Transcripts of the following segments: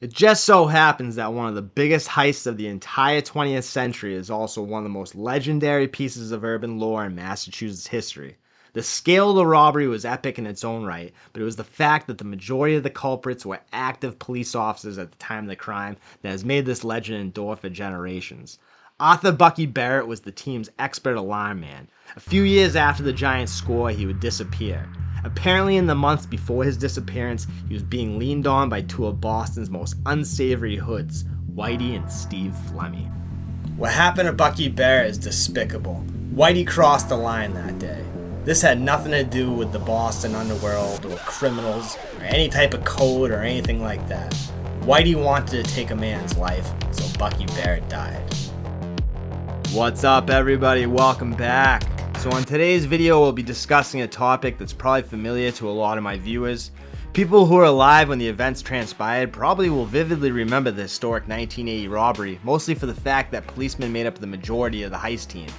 It just so happens that one of the biggest heists of the entire 20th century is also one of the most legendary pieces of urban lore in Massachusetts history. The scale of the robbery was epic in its own right, but it was the fact that the majority of the culprits were active police officers at the time of the crime that has made this legend endure for generations. Author Bucky Barrett was the team's expert alarm man. A few years after the Giants' score, he would disappear. Apparently, in the months before his disappearance, he was being leaned on by two of Boston's most unsavory hoods, Whitey and Steve Fleming. What happened to Bucky Barrett is despicable. Whitey crossed the line that day. This had nothing to do with the Boston Underworld or criminals or any type of code or anything like that. Whitey wanted to take a man's life, so Bucky Barrett died. What's up, everybody? Welcome back. So in today's video, we'll be discussing a topic that's probably familiar to a lot of my viewers. People who are alive when the events transpired probably will vividly remember the historic 1980 robbery, mostly for the fact that policemen made up the majority of the heist team.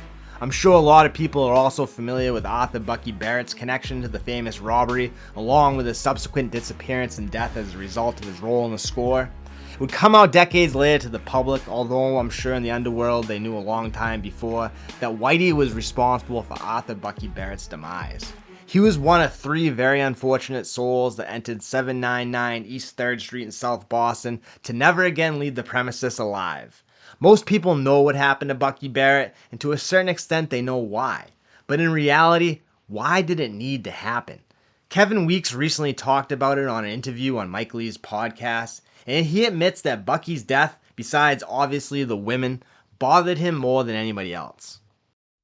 I'm sure a lot of people are also familiar with author Bucky Barrett's connection to the famous robbery, along with his subsequent disappearance and death as a result of his role in the score. It would come out decades later to the public, although I'm sure in the Underworld they knew a long time before that Whitey was responsible for author Bucky Barrett's demise. He was one of three very unfortunate souls that entered 799 East 3rd Street in South Boston to never again leave the premises alive. Most people know what happened to Bucky Barrett, and to a certain extent they know why. But in reality, why did it need to happen? Kevin Weeks recently talked about it on an interview on Mike Lee's podcast, and he admits that Bucky's death, besides obviously the women, bothered him more than anybody else.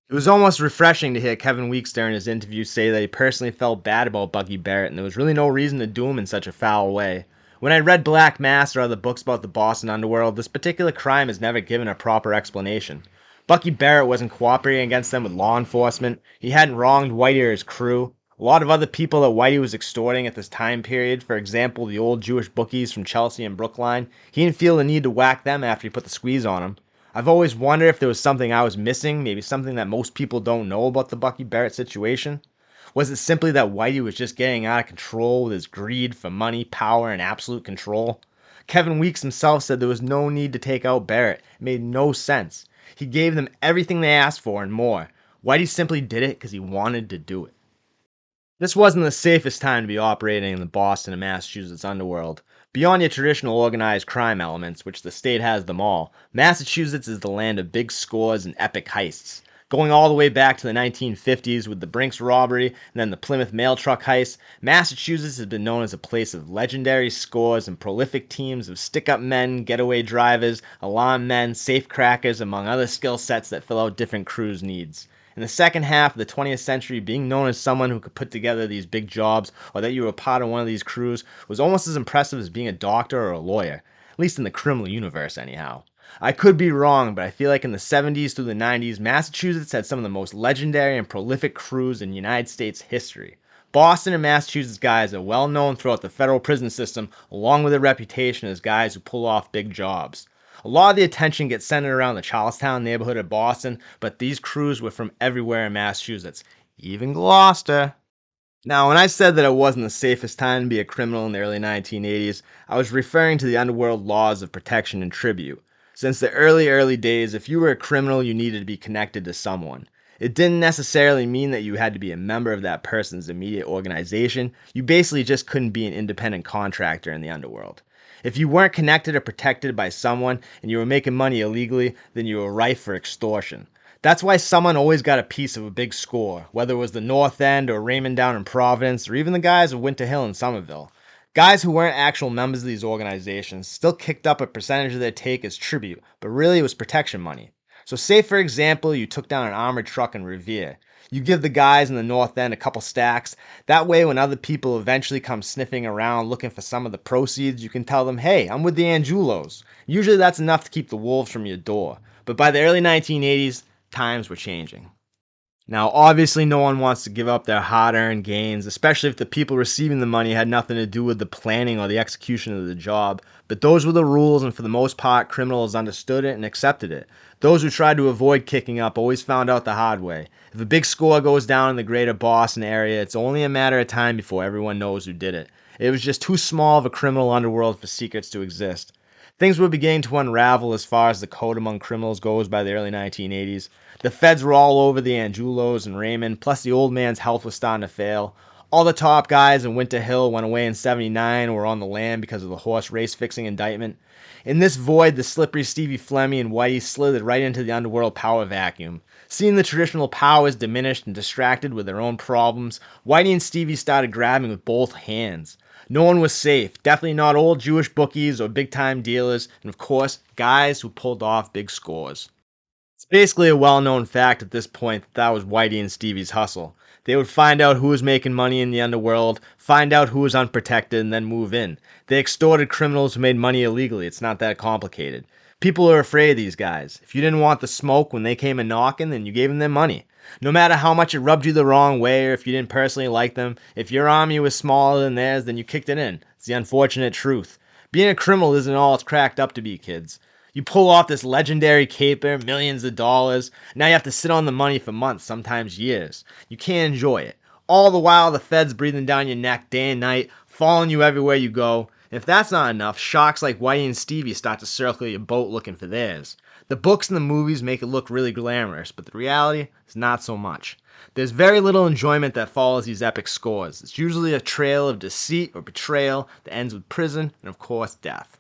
It was almost refreshing to hear Kevin Weeks during his interview say that he personally felt bad about Bucky Barrett and there was really no reason to do him in such a foul way. When I read Black Mass or other books about the Boston Underworld, this particular crime is never given a proper explanation. Bucky Barrett wasn't cooperating against them with law enforcement, he hadn't wronged Whitey or his crew. A lot of other people that Whitey was extorting at this time period, for example the old Jewish bookies from Chelsea and Brookline, he didn't feel the need to whack them after he put the squeeze on them. I've always wondered if there was something I was missing, maybe something that most people don't know about the Bucky Barrett situation. Was it simply that Whitey was just getting out of control with his greed for money, power, and absolute control? Kevin Weeks himself said there was no need to take out Barrett. It made no sense. He gave them everything they asked for and more. Whitey simply did it because he wanted to do it. This wasn't the safest time to be operating in the Boston and Massachusetts underworld. Beyond your traditional organized crime elements, which the state has them all, Massachusetts is the land of big scores and epic heists. Going all the way back to the 1950s with the Brinks robbery and then the Plymouth mail truck heist, Massachusetts has been known as a place of legendary scores and prolific teams of stick-up men, getaway drivers, alarm men, safecrackers, among other skill sets that fill out different crews' needs. In the second half of the 20th century, being known as someone who could put together these big jobs or that you were a part of one of these crews was almost as impressive as being a doctor or a lawyer, at least in the criminal universe anyhow. I could be wrong, but I feel like in the 70s through the 90s, Massachusetts had some of the most legendary and prolific crews in United States history. Boston and Massachusetts guys are well known throughout the federal prison system, along with their reputation as guys who pull off big jobs. A lot of the attention gets centered around the Charlestown neighborhood of Boston, but these crews were from everywhere in Massachusetts, even Gloucester. Now, when I said that it wasn't the safest time to be a criminal in the early 1980s, I was referring to the underworld laws of protection and tribute. Since the early days, if you were a criminal, you needed to be connected to someone. It didn't necessarily mean that you had to be a member of that person's immediate organization. You basically just couldn't be an independent contractor in the underworld. If you weren't connected or protected by someone and you were making money illegally, then you were rife for extortion. That's why someone always got a piece of a big score, whether it was the North End or Raymond down in Providence or even the guys of Winter Hill in Somerville. Guys who weren't actual members of these organizations still kicked up a percentage of their take as tribute, but really it was protection money. So say for example you took down an armored truck in Revere. You give the guys in the North End a couple stacks. That way when other people eventually come sniffing around looking for some of the proceeds, you can tell them, hey, I'm with the Angulos. Usually that's enough to keep the wolves from your door. But by the early 1980s, times were changing. Now, obviously no one wants to give up their hard-earned gains, especially if the people receiving the money had nothing to do with the planning or the execution of the job. But those were the rules, and for the most part, criminals understood it and accepted it. Those who tried to avoid kicking up always found out the hard way. If a big score goes down in the greater Boston area, it's only a matter of time before everyone knows who did it. It was just too small of a criminal underworld for secrets to exist. Things were beginning to unravel as far as the code among criminals goes by the early 1980s. The feds were all over the Angelos and Raymond, plus the old man's health was starting to fail. All the top guys in Winter Hill went away in '79 or were on the lam because of the horse race fixing indictment. In this void, the slippery Stevie Flemmi and Whitey slithered right into the underworld power vacuum. Seeing the traditional powers diminished and distracted with their own problems, Whitey and Stevie started grabbing with both hands. No one was safe, definitely not old Jewish bookies or big-time dealers, and of course, guys who pulled off big scores. It's basically a well-known fact at this point that was Whitey and Stevie's hustle. They would find out who was making money in the underworld, find out who was unprotected, and then move in. They extorted criminals who made money illegally. It's not that complicated. People are afraid of these guys. If you didn't want the smoke when they came a knocking, then you gave them their money. No matter how much it rubbed you the wrong way or if you didn't personally like them, if your army was smaller than theirs, then you kicked it in. It's the unfortunate truth. Being a criminal isn't all it's cracked up to be, kids. You pull off this legendary caper, millions of dollars. Now you have to sit on the money for months, sometimes years. You can't enjoy it. All the while the feds breathing down your neck day and night, following you everywhere you go. If that's not enough, sharks like Whitey and Stevie start to circle your boat looking for theirs. The books and the movies make it look really glamorous, but the reality is not so much. There's very little enjoyment that follows these epic scores. It's usually a trail of deceit or betrayal that ends with prison and, of course, death.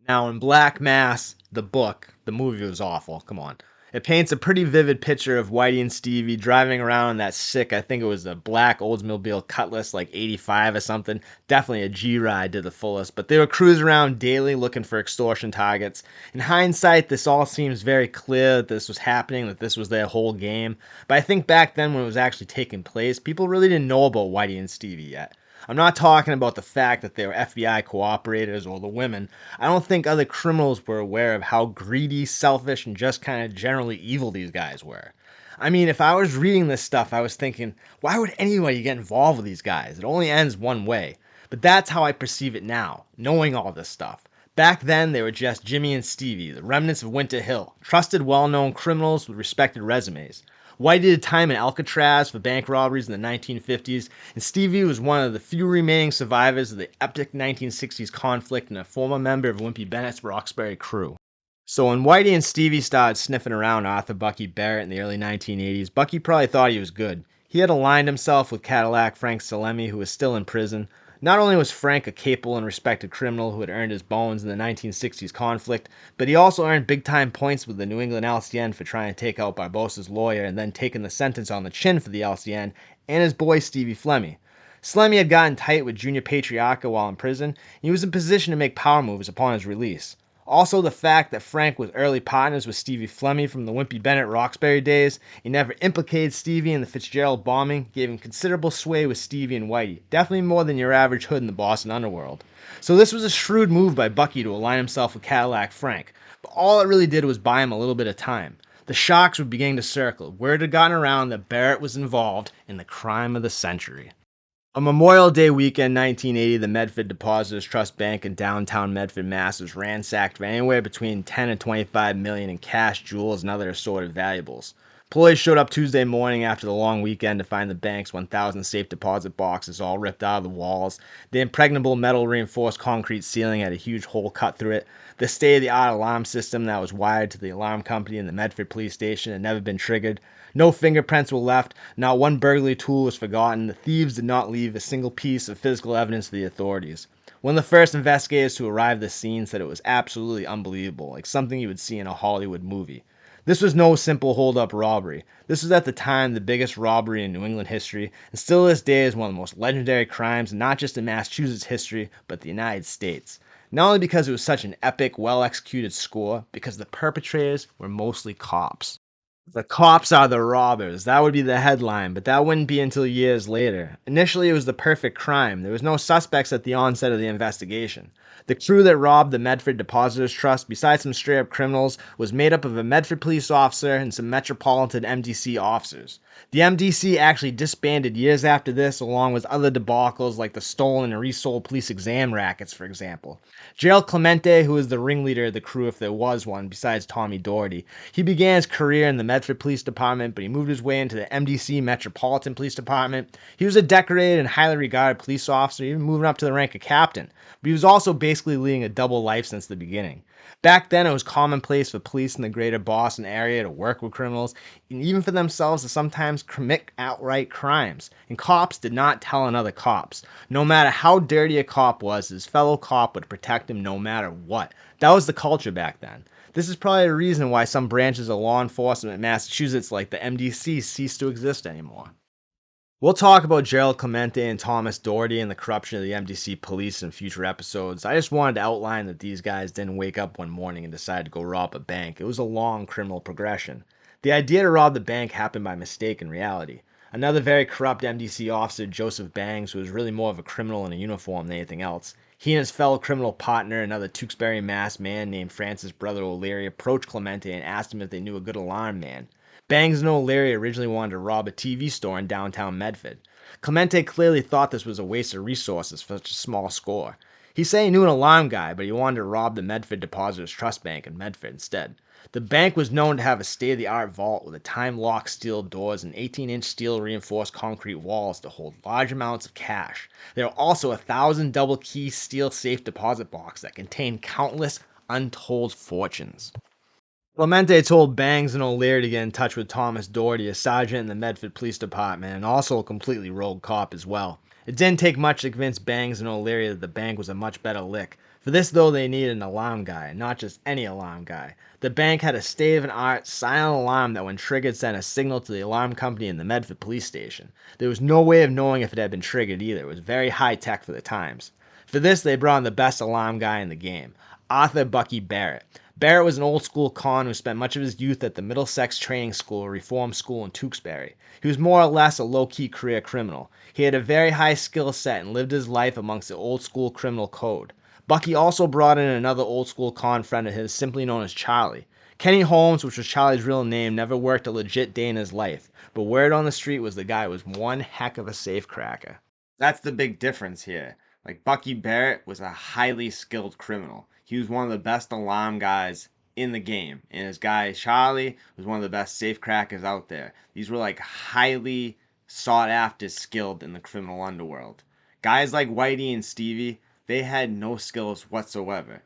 Now, in Black Mass, the book, the movie was awful, come on. It paints a pretty vivid picture of Whitey and Stevie driving around in that sick, I think it was a black Oldsmobile Cutlass, like 85 or something. Definitely a G-ride to the fullest, but they were cruising around daily looking for extortion targets. In hindsight, this all seems very clear that this was happening, that this was their whole game. But I think back then when it was actually taking place, people really didn't know about Whitey and Stevie yet. I'm not talking about the fact that they were FBI cooperators or the women. I don't think other criminals were aware of how greedy, selfish, and just kind of generally evil these guys were. I mean, if I was reading this stuff, I was thinking, why would anybody get involved with these guys? It only ends one way. But that's how I perceive it now, knowing all this stuff. Back then, they were just Jimmy and Stevie, the remnants of Winter Hill, trusted, well-known criminals with respected resumes. Whitey did time in Alcatraz for bank robberies in the 1950s, and Stevie was one of the few remaining survivors of the epic 1960s conflict and a former member of Wimpy Bennett's Roxbury crew. So when Whitey and Stevie started sniffing around Arthur Bucky Barrett in the early 1980s, Bucky probably thought he was good. He had aligned himself with Cadillac Frank Salemi, who was still in prison. Not only was Frank a capable and respected criminal who had earned his bones in the 1960s conflict, but he also earned big-time points with the New England LCN for trying to take out Barbossa's lawyer and then taking the sentence on the chin for the LCN, and his boy Stevie Flemmi. Slemmy had gotten tight with Junior Patriarca while in prison, and he was in position to make power moves upon his release. Also, the fact that Frank was early partners with Stevie Flemmi from the Wimpy Bennett Roxbury days, he never implicated Stevie in the Fitzgerald bombing, gave him considerable sway with Stevie and Whitey, definitely more than your average hood in the Boston underworld. So this was a shrewd move by Bucky to align himself with Cadillac Frank, but all it really did was buy him a little bit of time. The sharks were beginning to circle. Word had gotten around that Barrett was involved in the crime of the century. On Memorial Day weekend 1980, the Medford Depositors Trust Bank in downtown Medford, Mass. Was ransacked for anywhere between $10 and $25 million in cash, jewels, and other assorted valuables. Employees showed up Tuesday morning after the long weekend to find the bank's 1,000 safe deposit boxes all ripped out of the walls. The impregnable metal reinforced concrete ceiling had a huge hole cut through it. The state-of-the-art alarm system that was wired to the alarm company in the Medford police station had never been triggered. No fingerprints were left, not one burglary tool was forgotten. The thieves did not leave a single piece of physical evidence to the authorities. One of the first investigators to arrive at the scene said it was absolutely unbelievable, like something you would see in a Hollywood movie. This was no simple hold-up robbery. This was at the time the biggest robbery in New England history, and still to this day is one of the most legendary crimes, not just in Massachusetts history, but the United States. Not only because it was such an epic, well-executed score, because the perpetrators were mostly cops. The cops are the robbers. That would be the headline, but that wouldn't be until years later. Initially, it was the perfect crime. There was no suspects at the onset of the investigation. The crew that robbed the Medford Depositors Trust, besides some straight-up criminals, was made up of a Medford police officer and some Metropolitan MDC officers. The MDC actually disbanded years after this, along with other debacles like the stolen and resold police exam rackets, for example. Gerald Clemente, who was the ringleader of the crew if there was one, besides Tommy Doherty, he began his career in the Medford Police Department, but he moved his way into the MDC Metropolitan Police Department. He was a decorated and highly regarded police officer, even moving up to the rank of captain. But he was also basically leading a double life since the beginning. Back then, it was commonplace for police in the greater Boston area to work with criminals, and even for themselves to sometimes commit outright crimes. And cops did not tell on other cops. No matter how dirty a cop was, his fellow cop would protect him no matter what. That was the culture back then. This is probably a reason why some branches of law enforcement in Massachusetts, like the MDC, ceased to exist anymore. We'll talk about Gerald Clemente and Thomas Doherty and the corruption of the MDC police in future episodes. I just wanted to outline that these guys didn't wake up one morning and decide to go rob a bank. It was a long criminal progression. The idea to rob the bank happened by mistake in reality. Another very corrupt MDC officer, Joseph Bangs, who was really more of a criminal in a uniform than anything else. He and his fellow criminal partner, another Tewksbury, Mass. Man named Francis Brother O'Leary, approached Clemente and asked him if they knew a good alarm man. Bangs and O'Leary originally wanted to rob a TV store in downtown Medford. Clemente clearly thought this was a waste of resources for such a small score. He said he knew an alarm guy, but he wanted to rob the Medford Depositors Trust Bank in Medford instead. The bank was known to have a state-of-the-art vault with a time-locked steel doors and 18-inch steel-reinforced concrete walls to hold large amounts of cash. There were also 1,000 double-key steel safe deposit boxes that contained countless untold fortunes. Clemente told Bangs and O'Leary to get in touch with Thomas Doherty, a sergeant in the Medford Police Department, and also a completely rogue cop as well. It didn't take much to convince Bangs and O'Leary that the bank was a much better lick. For this, though, they needed an alarm guy, not just any alarm guy. The bank had a state-of-the-art silent alarm that, when triggered, sent a signal to the alarm company in the Medford police station. There was no way of knowing if it had been triggered either. It was very high-tech for the times. For this, they brought in the best alarm guy in the game, Arthur Bucky Barrett. Barrett was an old-school con who spent much of his youth at the Middlesex Training School, a reform school in Tewksbury. He was more or less a low-key career criminal. He had a very high skill set and lived his life amongst the old-school criminal code. Bucky also brought in another old-school con friend of his, simply known as Charlie. Kenny Holmes, which was Charlie's real name, never worked a legit day in his life, but word on the street was the guy was one heck of a safecracker. That's the big difference here. Like, Bucky Barrett was a highly skilled criminal. He was one of the best alarm guys in the game. And his guy, Charlie, was one of the best safecrackers out there. These were like highly sought after skilled in the criminal underworld. Guys like Whitey and Stevie, they had no skills whatsoever.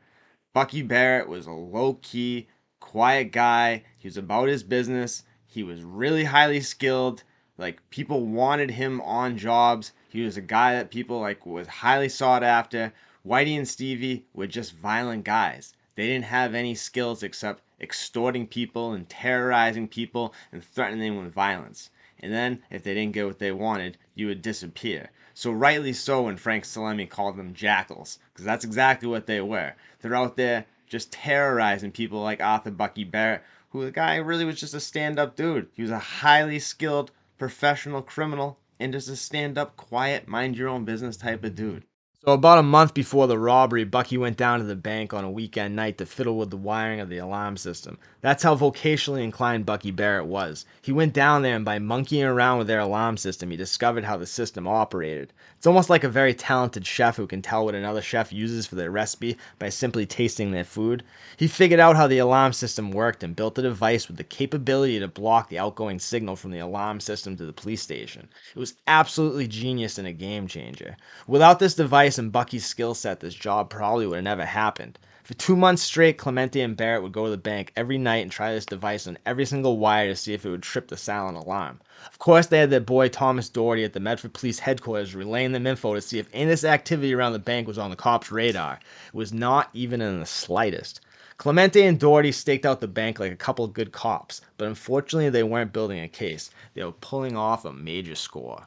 Bucky Barrett was a low-key, quiet guy. He was about his business. He was really highly skilled. Like, people wanted him on jobs. He was a guy that people like was highly sought after. Whitey and Stevie were just violent guys. They didn't have any skills except extorting people and terrorizing people and threatening them with violence. And then, if they didn't get what they wanted, you would disappear. So rightly so when Frank Salemi called them jackals, because that's exactly what they were. They're out there just terrorizing people like Arthur Bucky Barrett, who the guy really was just a stand-up dude. He was a highly skilled professional criminal and just a stand-up, quiet, mind-your-own-business type of dude. So about a month before the robbery, Bucky went down to the bank on a weekend night to fiddle with the wiring of the alarm system. That's how vocationally inclined Bucky Barrett was. He went down there and by monkeying around with their alarm system, he discovered how the system operated. It's almost like a very talented chef who can tell what another chef uses for their recipe by simply tasting their food. He figured out how the alarm system worked and built a device with the capability to block the outgoing signal from the alarm system to the police station. It was absolutely genius and a game changer. Without this device and Bucky's skill set, this job probably would have never happened. For 2 months straight, Clemente and Barrett would go to the bank every night and try this device on every single wire to see if it would trip the silent alarm. Of course, they had their boy Thomas Doherty at the Medford Police Headquarters relaying them info to see if any of this activity around the bank was on the cops' radar. It was not even in the slightest. Clemente and Doherty staked out the bank like a couple of good cops, but unfortunately they weren't building a case. They were pulling off a major score.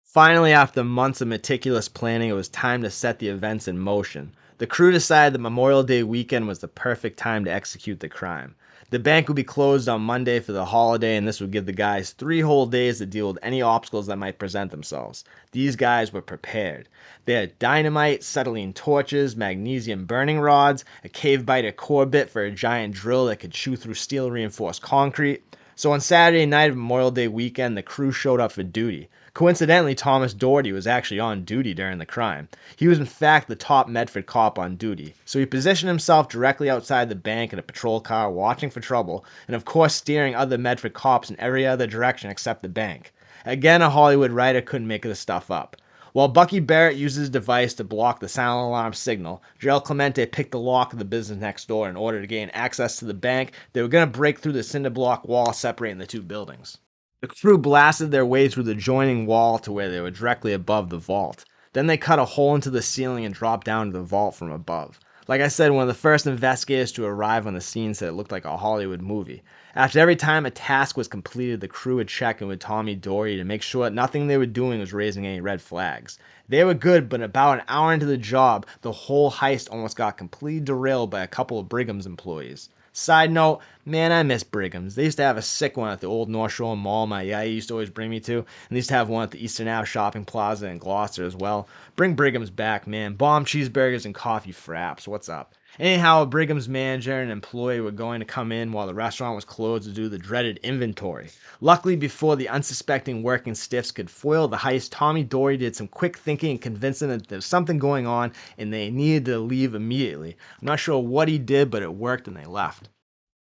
Finally, after months of meticulous planning, it was time to set the events in motion. The crew decided that Memorial Day weekend was the perfect time to execute the crime. The bank would be closed on Monday for the holiday, and this would give the guys 3 whole days to deal with any obstacles that might present themselves. These guys were prepared. They had dynamite, acetylene torches, magnesium burning rods, a cave biter core bit for a giant drill that could chew through steel-reinforced concrete. So on Saturday night of Memorial Day weekend, the crew showed up for duty. Coincidentally, Thomas Doherty was actually on duty during the crime. He was in fact the top Medford cop on duty. So he positioned himself directly outside the bank in a patrol car, watching for trouble, and of course steering other Medford cops in every other direction except the bank. Again, a Hollywood writer couldn't make this stuff up. While Bucky Barrett used his device to block the silent alarm signal, Joel Clemente picked the lock of the business next door in order to gain access to the bank. They were going to break through the cinder block wall separating the two buildings. The crew blasted their way through the joining wall to where they were directly above the vault. Then they cut a hole into the ceiling and dropped down to the vault from above. Like I said, one of the first investigators to arrive on the scene said it looked like a Hollywood movie. After every time a task was completed, the crew would check in with Tommy Doherty to make sure that nothing they were doing was raising any red flags. They were good, but about an hour into the job, the whole heist almost got completely derailed by a couple of Brigham's employees. Side note, man, I miss Brigham's. They used to have a sick one at the old North Shore Mall my yaya used to always bring me to, and they used to have one at the Eastern Ave Shopping Plaza in Gloucester as well. Bring Brigham's back, man. Bomb cheeseburgers and coffee fraps. What's up? Anyhow, a Brigham's manager and employee were going to come in while the restaurant was closed to do the dreaded inventory. Luckily, before the unsuspecting working stiffs could foil the heist, Tommy Doherty did some quick thinking and convinced them that there was something going on and they needed to leave immediately. I'm not sure what he did, but it worked and they left.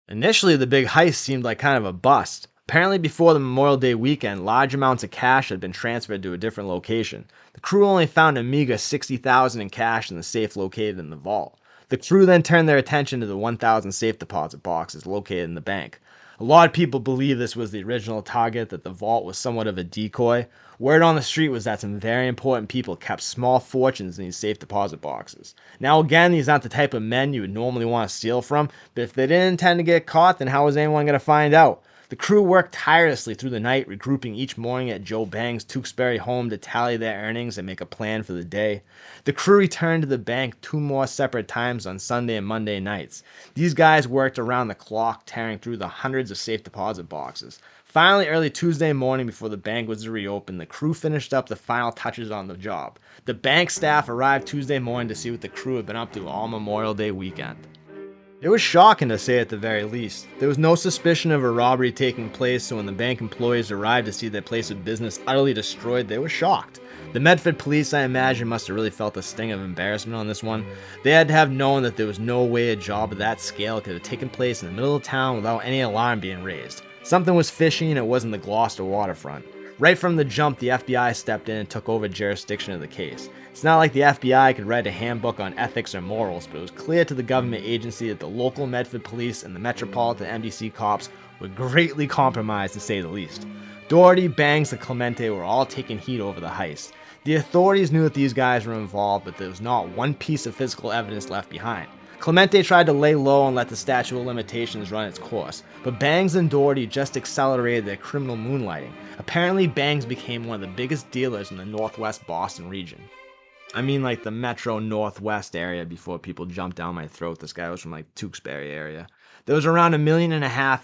Initially, the big heist seemed like kind of a bust. Apparently, before the Memorial Day weekend, large amounts of cash had been transferred to a different location. The crew only found a meager $60,000 in cash in the safe located in the vault. The crew then turned their attention to the 1,000 safe deposit boxes located in the bank. A lot of people believe this was the original target, that the vault was somewhat of a decoy. Word on the street was that some very important people kept small fortunes in these safe deposit boxes. Now again, these aren't the type of men you would normally want to steal from, but if they didn't intend to get caught, then how was anyone going to find out? The crew worked tirelessly through the night, regrouping each morning at Joe Bang's Tewksbury home to tally their earnings and make a plan for the day. The crew returned to the bank 2 more separate times on Sunday and Monday nights. These guys worked around the clock, tearing through the hundreds of safe deposit boxes. Finally, early Tuesday morning before the bank was to reopen, the crew finished up the final touches on the job. The bank staff arrived Tuesday morning to see what the crew had been up to all Memorial Day weekend. It was shocking, to say at the very least. There was no suspicion of a robbery taking place, so when the bank employees arrived to see their place of business utterly destroyed, they were shocked. The Medford police, I imagine, must have really felt a sting of embarrassment on this one. They had to have known that there was no way a job of that scale could have taken place in the middle of town without any alarm being raised. Something was fishy and it wasn't the Gloucester waterfront. Right from the jump, the FBI stepped in and took over jurisdiction of the case. It's not like the FBI could write a handbook on ethics or morals, but it was clear to the government agency that the local Medford police and the Metropolitan MDC cops were greatly compromised, to say the least. Doherty, Bangs, and Clemente were all taking heat over the heist. The authorities knew that these guys were involved, but there was not one piece of physical evidence left behind. Clemente tried to lay low and let the statute of limitations run its course, but Bangs and Doherty just accelerated their criminal moonlighting. Apparently, Bangs became one of the biggest dealers in the northwest Boston region. I mean like the metro northwest area before people jumped down my throat. This guy was from like Tewksbury area. There was around $1.5 million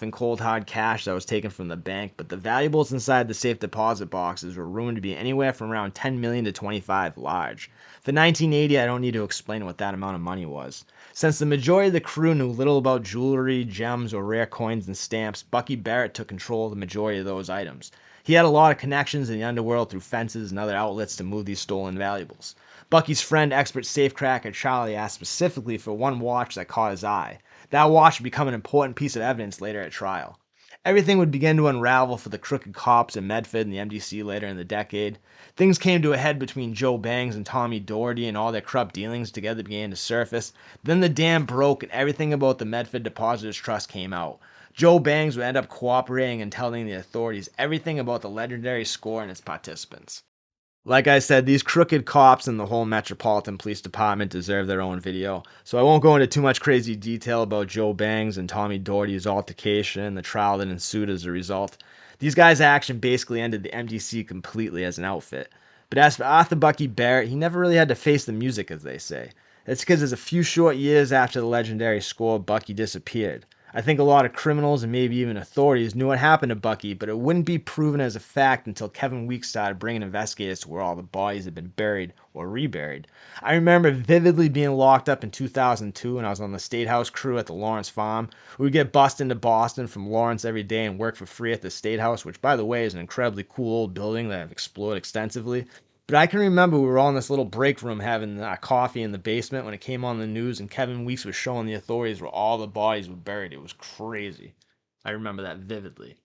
in cold hard cash that was taken from the bank, but the valuables inside the safe deposit boxes were rumored to be anywhere from around $10 million to $25 large. For 1980, I don't need to explain what that amount of money was. Since the majority of the crew knew little about jewelry, gems, or rare coins and stamps, Bucky Barrett took control of the majority of those items. He had a lot of connections in the underworld through fences and other outlets to move these stolen valuables. Bucky's friend, expert safecracker Charlie, asked specifically for one watch that caught his eye. That watch would become an important piece of evidence later at trial. Everything would begin to unravel for the crooked cops in Medford and the MDC later in the decade. Things came to a head between Joe Bangs and Tommy Doherty, and all their corrupt dealings together began to surface. Then the dam broke and everything about the Medford Depositors Trust came out. Joe Bangs would end up cooperating and telling the authorities everything about the legendary score and its participants. Like I said, these crooked cops and the whole Metropolitan Police Department deserve their own video, so I won't go into too much crazy detail about Joe Bangs and Tommy Doherty's altercation and the trial that ensued as a result. These guys' action basically ended the MDC completely as an outfit. But as for Arthur Bucky Barrett, he never really had to face the music, as they say. That's because it's a few short years after the legendary score, Bucky disappeared. I think a lot of criminals and maybe even authorities knew what happened to Bucky, but it wouldn't be proven as a fact until Kevin Weeks started bringing investigators to where all the bodies had been buried or reburied. I remember vividly being locked up in 2002 when I was on the State House crew at the Lawrence Farm. We would get bussed into Boston from Lawrence every day and work for free at the State House, which, by the way, is an incredibly cool old building that I've explored extensively. But I can remember we were all in this little break room having coffee in the basement when it came on the news, and Kevin Weeks was showing the authorities where all the bodies were buried. It was crazy. I remember that vividly.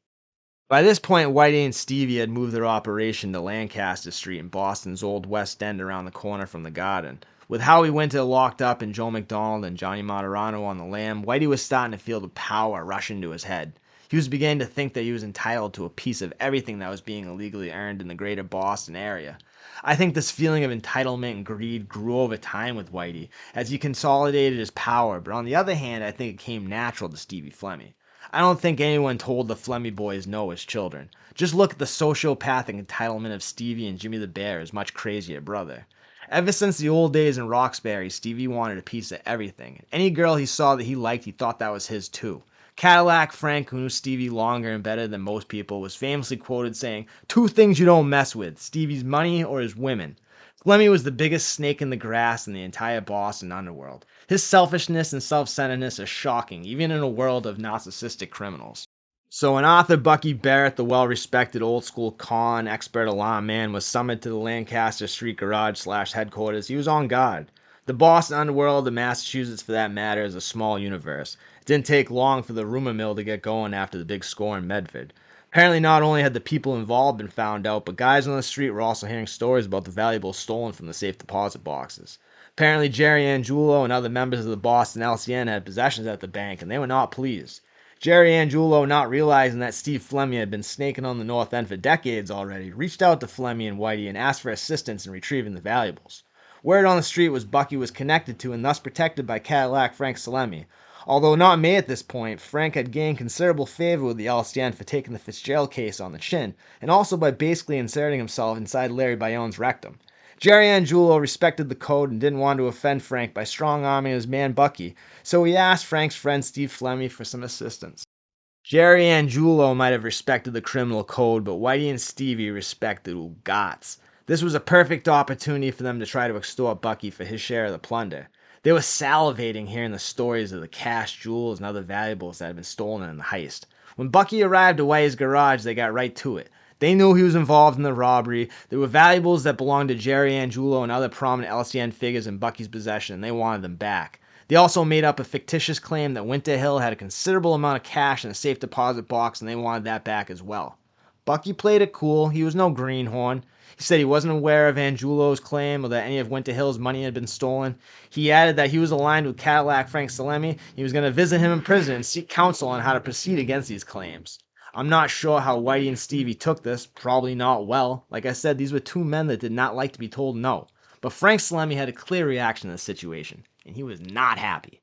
By this point, Whitey and Stevie had moved their operation to Lancaster Street in Boston's Old West End around the corner from the Garden. With Howie Winter locked up and Joe McDonald and Johnny Moderano on the lam, Whitey was starting to feel the power rush into his head. He was beginning to think that he was entitled to a piece of everything that was being illegally earned in the greater Boston area. I think this feeling of entitlement and greed grew over time with Whitey as he consolidated his power, but on the other hand, I think it came natural to Stevie Flemmi. I don't think anyone told the Flemmi boys no as children. Just look at the sociopathic entitlement of Stevie and Jimmy the Bear, his much crazier brother. Ever since the old days in Roxbury, Stevie wanted a piece of everything. Any girl he saw that he liked, he thought that was his too. Cadillac Frank, who knew Stevie longer and better than most people, was famously quoted saying, "Two things you don't mess with, Stevie's money or his women." Flemmi was the biggest snake in the grass in the entire Boston underworld. His selfishness and self-centeredness are shocking, even in a world of narcissistic criminals. So when Arthur Bucky Barrett, the well-respected old-school con expert alarm man, was summoned to the Lancaster Street garage / headquarters, he was on guard. The Boston underworld, and Massachusetts for that matter, is a small universe. It didn't take long for the rumor mill to get going after the big score in Medford. Apparently not only had the people involved been found out, but guys on the street were also hearing stories about the valuables stolen from the safe deposit boxes. Apparently Jerry Angulo and other members of the Boston LCN had possessions at the bank, and they were not pleased. Jerry Angulo, not realizing that Steve Flemmi had been snaking on the North End for decades already, reached out to Flemmi and Whitey and asked for assistance in retrieving the valuables. Word on the street was Bucky was connected to and thus protected by Cadillac Frank Salemi. Although not made at this point, Frank had gained considerable favor with the LCN for taking the Fitzgerald case on the chin, and also by basically inserting himself inside Larry Bayonne's rectum. Jerry Angulo respected the code and didn't want to offend Frank by strong-arming his man Bucky, so he asked Frank's friend Steve Flemmi for some assistance. Jerry Angulo might have respected the criminal code, but Whitey and Stevie respected Ugats. This was a perfect opportunity for them to try to extort Bucky for his share of the plunder. They were salivating hearing the stories of the cash, jewels, and other valuables that had been stolen in the heist. When Bucky arrived at Whitey's garage, they got right to it. They knew he was involved in the robbery. There were valuables that belonged to Jerry Angulo and other prominent LCN figures in Bucky's possession, and they wanted them back. They also made up a fictitious claim that Winter Hill had a considerable amount of cash in a safe deposit box, and they wanted that back as well. Bucky played it cool. He was no greenhorn. He said he wasn't aware of Angulo's claim or that any of Winter Hill's money had been stolen. He added that he was aligned with Cadillac Frank Salemi. He was going to visit him in prison and seek counsel on how to proceed against these claims. I'm not sure how Whitey and Stevie took this. Probably not well. Like I said, these were two men that did not like to be told no. But Frank Salemi had a clear reaction to the situation, and he was not happy.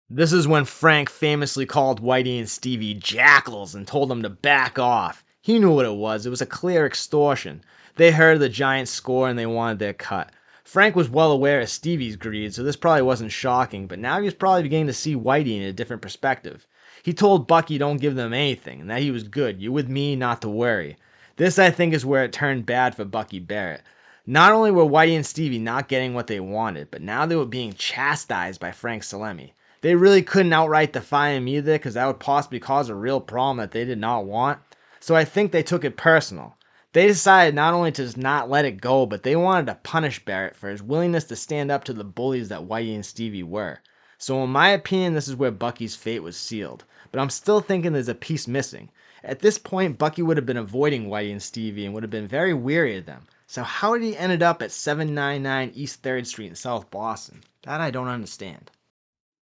This is when Frank famously called Whitey and Stevie jackals and told them to back off. He knew what it was. It was a clear extortion. They heard the giant score and they wanted their cut. Frank was well aware of Stevie's greed, so this probably wasn't shocking, but now he was probably beginning to see Whitey in a different perspective. He told Bucky don't give them anything, and that he was good. You with me, not to worry. This, I think, is where it turned bad for Bucky Barrett. Not only were Whitey and Stevie not getting what they wanted, but now they were being chastised by Frank Salemi. They really couldn't outright defy him either, because that would possibly cause a real problem that they did not want. So I think they took it personal. They decided not only to just not let it go, but they wanted to punish Barrett for his willingness to stand up to the bullies that Whitey and Stevie were. So in my opinion, this is where Bucky's fate was sealed. But I'm still thinking there's a piece missing. At this point, Bucky would have been avoiding Whitey and Stevie and would have been very weary of them. So how did he end up at 799 East 3rd Street in South Boston? That I don't understand.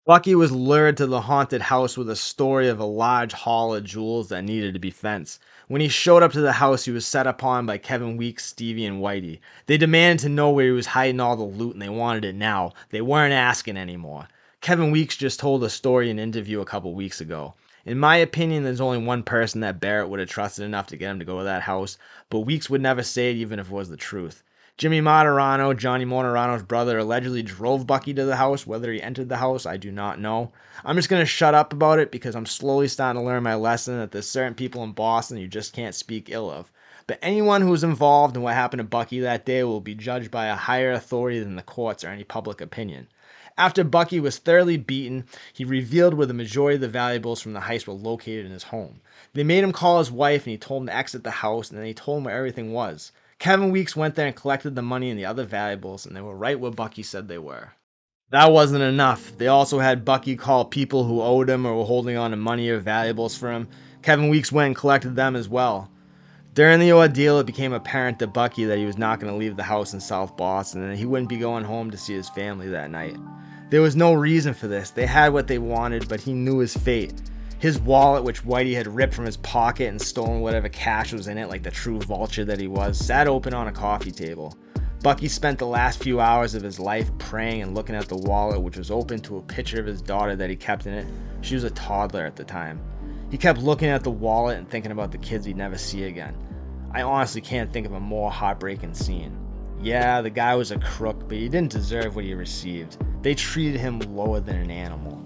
Bucky was lured to the haunted house with a story of a large haul of jewels that needed to be fenced. When he showed up to the house, he was set upon by Kevin Weeks, Stevie, and Whitey. They demanded to know where he was hiding all the loot, and they wanted it now. They weren't asking anymore. Kevin Weeks just told a story in an interview a couple weeks ago. In my opinion, there's only one person that Barrett would have trusted enough to get him to go to that house, but Weeks would never say it even if it was the truth. Johnny Motorano's brother, allegedly drove Bucky to the house. Whether he entered the house, I do not know. I'm just going to shut up about it because I'm slowly starting to learn my lesson that there's certain people in Boston you just can't speak ill of. But anyone who was involved in what happened to Bucky that day will be judged by a higher authority than the courts or any public opinion. After Bucky was thoroughly beaten, he revealed where the majority of the valuables from the heist were located in his home. They made him call his wife and he told him to exit the house, and then he told him where everything was. Kevin Weeks went there and collected the money and the other valuables, and they were right where Bucky said they were. That wasn't enough. They also had Bucky call people who owed him or were holding on to money or valuables for him. Kevin Weeks went and collected them as well. During the ordeal, it became apparent to Bucky that he was not going to leave the house in South Boston and that he wouldn't be going home to see his family that night. There was no reason for this. They had what they wanted, but he knew his fate. His wallet, which Whitey had ripped from his pocket and stolen whatever cash was in it like the true vulture that he was, sat open on a coffee table. Bucky spent the last few hours of his life praying and looking at the wallet, which was open to a picture of his daughter that he kept in it. She was a toddler at the time. He kept looking at the wallet and thinking about the kids he'd never see again. I honestly can't think of a more heartbreaking scene. Yeah, the guy was a crook, but he didn't deserve what he received. They treated him lower than an animal.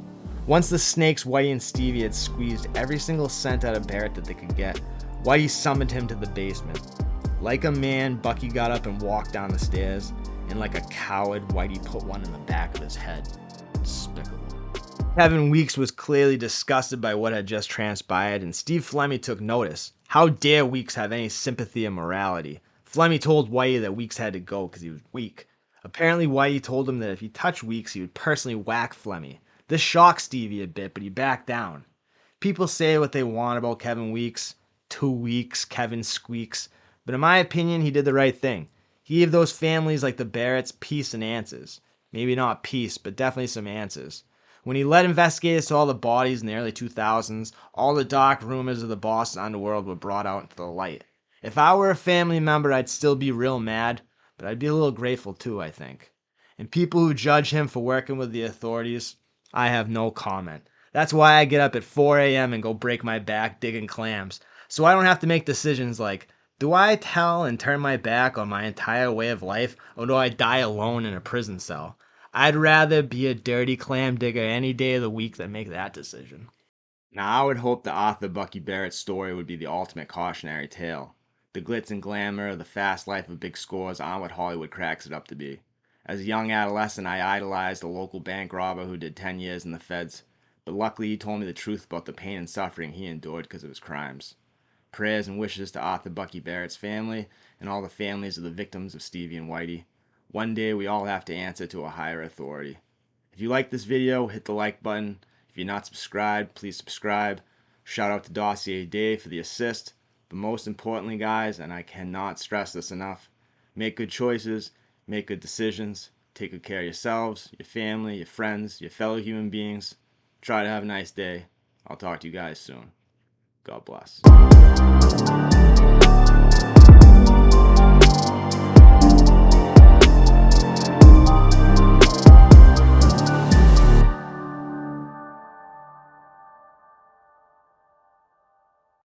Once the snakes Whitey and Stevie had squeezed every single cent out of Barrett that they could get, Whitey summoned him to the basement. Like a man, Bucky got up and walked down the stairs, and like a coward, Whitey put one in the back of his head. Despicable. Kevin Weeks was clearly disgusted by what had just transpired, and Steve Flemmi took notice. How dare Weeks have any sympathy or morality? Flemmi told Whitey that Weeks had to go because he was weak. Apparently, Whitey told him that if he touched Weeks, he would personally whack Flemmi. This shocked Stevie a bit, but he backed down. People say what they want about Kevin Weeks. 2 weeks, Kevin squeaks. But in my opinion, he did the right thing. He gave those families like the Barretts peace and answers. Maybe not peace, but definitely some answers. When he led investigators to all the bodies in the early 2000s, all the dark rumors of the Boston Underworld were brought out into the light. If I were a family member, I'd still be real mad, but I'd be a little grateful too, I think. And people who judge him for working with the authorities, I have no comment. That's why I get up at 4 a.m. and go break my back digging clams, so I don't have to make decisions like, do I tell and turn my back on my entire way of life, or do I die alone in a prison cell? I'd rather be a dirty clam digger any day of the week than make that decision. Now I would hope the author Bucky Barrett's story would be the ultimate cautionary tale. The glitz and glamour, the fast life of big scores aren't what Hollywood cracks it up to be. As a young adolescent, I idolized a local bank robber who did 10 years in the feds, but luckily he told me the truth about the pain and suffering he endured because of his crimes. Prayers and wishes to author Bucky Barrett's family and all the families of the victims of Stevie and Whitey. One day we all have to answer to a higher authority. If you like this video, hit the like button. If you're not subscribed, please subscribe. Shout out to Dossier Dave for the assist. But most importantly, guys, and I cannot stress this enough, make good choices, make good decisions, take good care of yourselves, your family, your friends, your fellow human beings. Try to have a nice day. I'll talk to you guys soon. God bless.